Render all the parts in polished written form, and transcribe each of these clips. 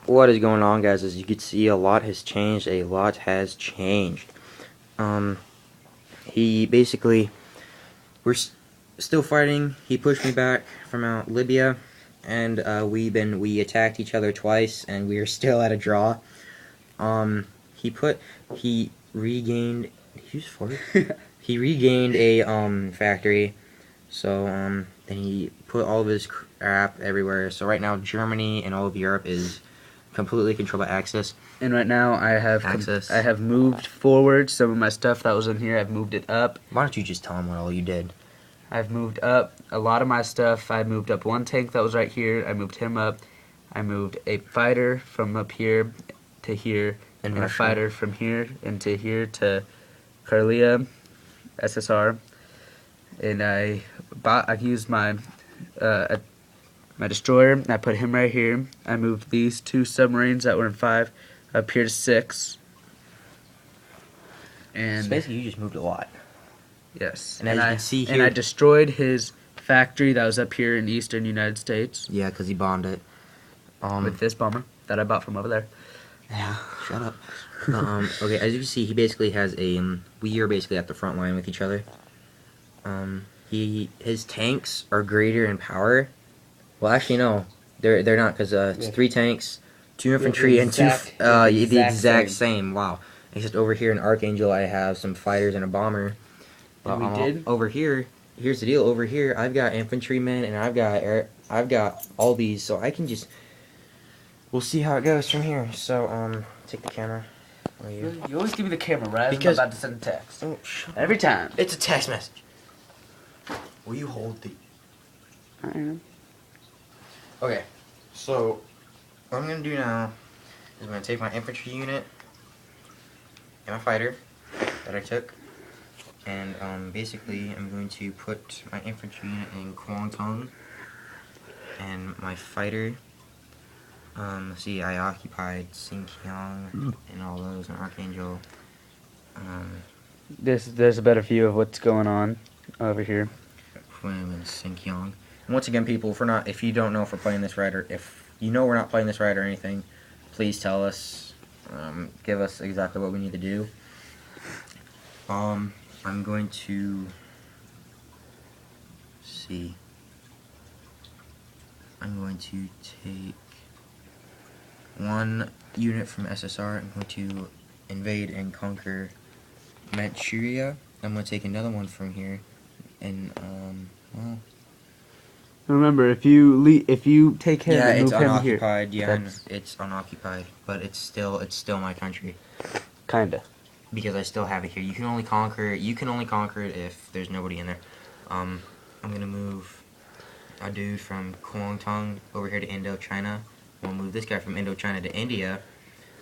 What is going on, guys? As you can see, a lot has changed. He basically, still fighting. He pushed me back from out Libya, and we attacked each other twice, and we are still at a draw. He regained. Did you just fart? He regained a factory. So then he put all of his crap everywhere. So right now Germany and all of Europe is completely controlled by Axis. And right now I have moved forward some of my stuff that was in here. I've moved it up. Why don't you just tell him what all you did? I've moved up a lot of my stuff. I moved up one tank that was right here. I moved him up. I moved a fighter from up here to here, and a fighter from here into here to Karlia, SSR. And I used my destroyer, and I put him right here. I moved these two submarines that were in 5 up here to 6. And so basically you just moved a lot. Yes. And as you can see here, and I destroyed his factory that was up here in eastern United States. Yeah, because he bombed it. With this bomber that I bought from over there. Yeah, shut up. Okay, as you can see, he basically has a. We are basically at the front line with each other. His tanks are greater in power. Well, actually, no, they're not, because it's 3 tanks, 2 infantry, and the exact same. Wow. Except over here in Archangel, I have some fighters and a bomber. But over here, here's the deal. Over here, I've got infantrymen and I've got all these, so I can just. We'll see how it goes from here. So take the camera. You always give me the camera right because I'm about to send a text. Oh, every time. It's a text message. Will you hold the? I am. Okay, so what I'm gonna do now is I'm gonna take my infantry unit and my fighter that I took, and basically I'm going to put my infantry unit in Guangdong and my fighter. See, I occupied Xinjiang and all those in Archangel. There's a better view of what's going on over here. In Xinjiang. And once again, people, if you don't know if we're playing this right, or if you know we're not playing this right or anything, please tell us. Give us exactly what we need to do. I'm going to see. I'm going to take 1 unit from SSR. I'm going to invade and conquer Manchuria. I'm going to take another one from here. And well, remember, if you take him, yeah, and it's move him unoccupied. here, Yeah, it's unoccupied, but it's still my country. Kinda. Because I still have it here. You can only conquer it if there's nobody in there. I'm gonna move a dude from Guangdong over here to Indochina. We'll move this guy from Indochina to India.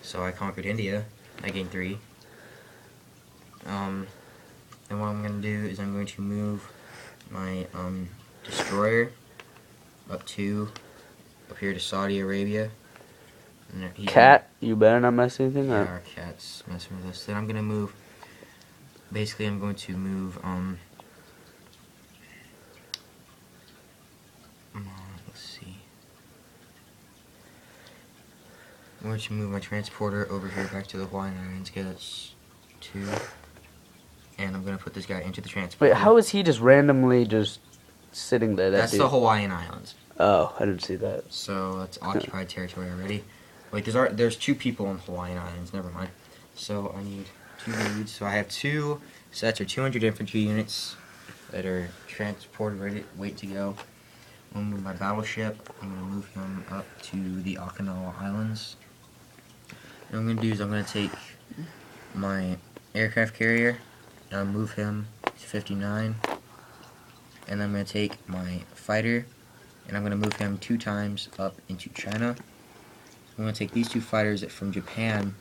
So I conquered India. I gained 3. And what I'm going to do is I'm going to move my destroyer up here to Saudi Arabia. And Cat, you better not mess anything up. Yeah, our cat's messing with us. Then I'm going to move, basically I'm going to move, let's see. I'm going to move my transporter over here back to the Hawaiian Islands, okay, that's 2. And I'm going to put this guy into the transporter. Wait, how is he just randomly just sitting there? That's the Hawaiian Islands. Oh, I didn't see that. So that's occupied territory already. Wait, there's 2 people on Hawaiian Islands. Never mind. So I need 2 dudes. So I have 2 sets or 200 infantry units that are transported, ready, wait to go. I'm gonna move my battleship. I'm gonna move him up to the Okinawa Islands. What I'm gonna do is I'm gonna take my aircraft carrier. I'll move him to 59, and I'm going to take my fighter, and I'm going to move him 2 times up into China. I'm going to take these 2 fighters from Japan,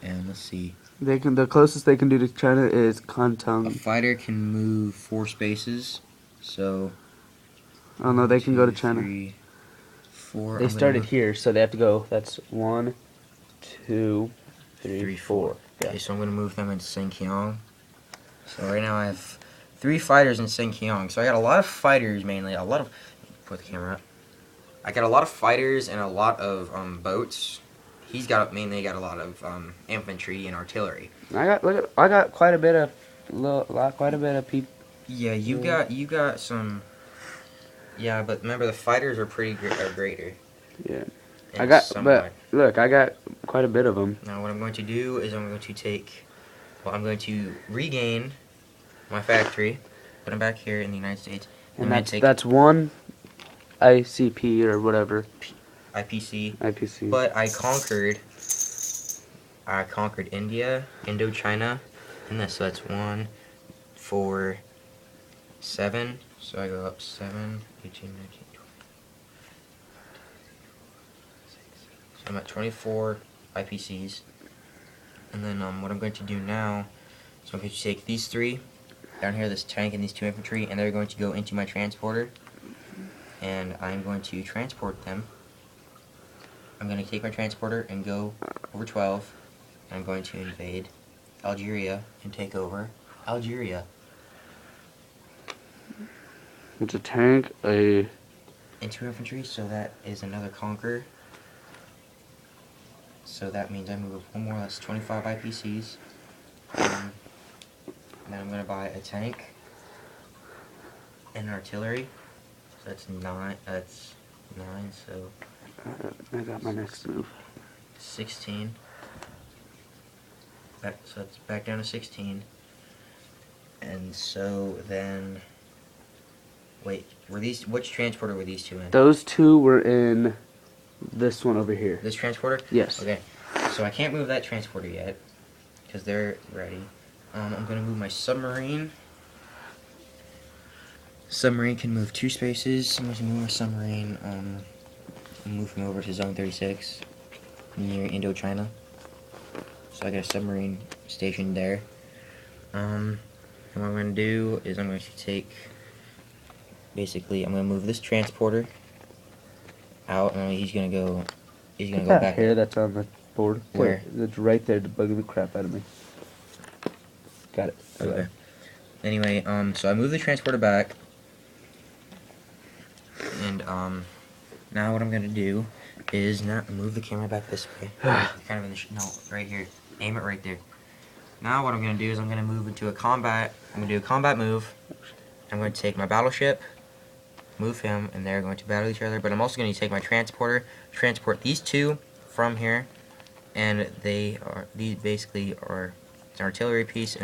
and let's see. The closest they can do to China is Kantong. A fighter can move 4 spaces, so. Oh no, they can go to China. 3, 4. They started here, so they have to go. That's 1, 2, 3, 4. Yeah. Okay, so I'm going to move them into Xinjiang. So right now I have 3 fighters in Xinjiang. So I got a lot of fighters mainly. Put the camera up. I got a lot of fighters and a lot of boats he's got mainly got a lot of infantry and artillery. I got quite a bit of people. Yeah, you got some. Yeah, but remember the fighters are are greater. Yeah. And somewhat. Look, I got quite a bit of them. Now what I'm going to do is I'm going to take. Well, I'm going to regain my factory, put them back here in the United States. And that's one ICP or whatever. IPC. But I conquered India, Indochina, and this. So that's 1, 4, 7. So I go up 7, 18, 19, 20. So I'm at 24 IPCs. And then what I'm going to do now is I'm going to take these 3 down here, this tank and these 2 infantry, and they're going to go into my transporter. And I'm going to transport them. I'm going to take my transporter and go over 12. I'm going to invade Algeria and take over Algeria. It's a tank, and 2 infantry, so that is another conquer. So that means I move 1 more, that's 25 IPCs. And then I'm going to buy a tank and artillery. So that's 9, so I got my next move. 16. So that's back down to 16. And so then, wait, which transporter were these 2 in? Those 2 were in this one over here. This transporter? Yes. Okay, so I can't move that transporter yet, because they're ready. I'm going to move my submarine. Submarine can move 2 spaces. I'm going to move my submarine, move him over to Zone 36, near Indochina. So I got a submarine stationed there. And what I'm going to do is I'm going to take, basically, I'm going to move this transporter out, and he's going to go back. Here, that's on the board. Where? It's right there to bug the crap out of me. Got it. Okay. Anyway, so I move the transporter back, and now what I'm going to do is not move the camera back this way. Kind of in the no, right here. Aim it right there. Now what I'm going to do is I'm going to move into a combat. I'm going to do a combat move. I'm going to take my battleship, move him, and they're going to battle each other. But I'm also going to take my transporter, transport these 2 from here, and these basically are an artillery piece.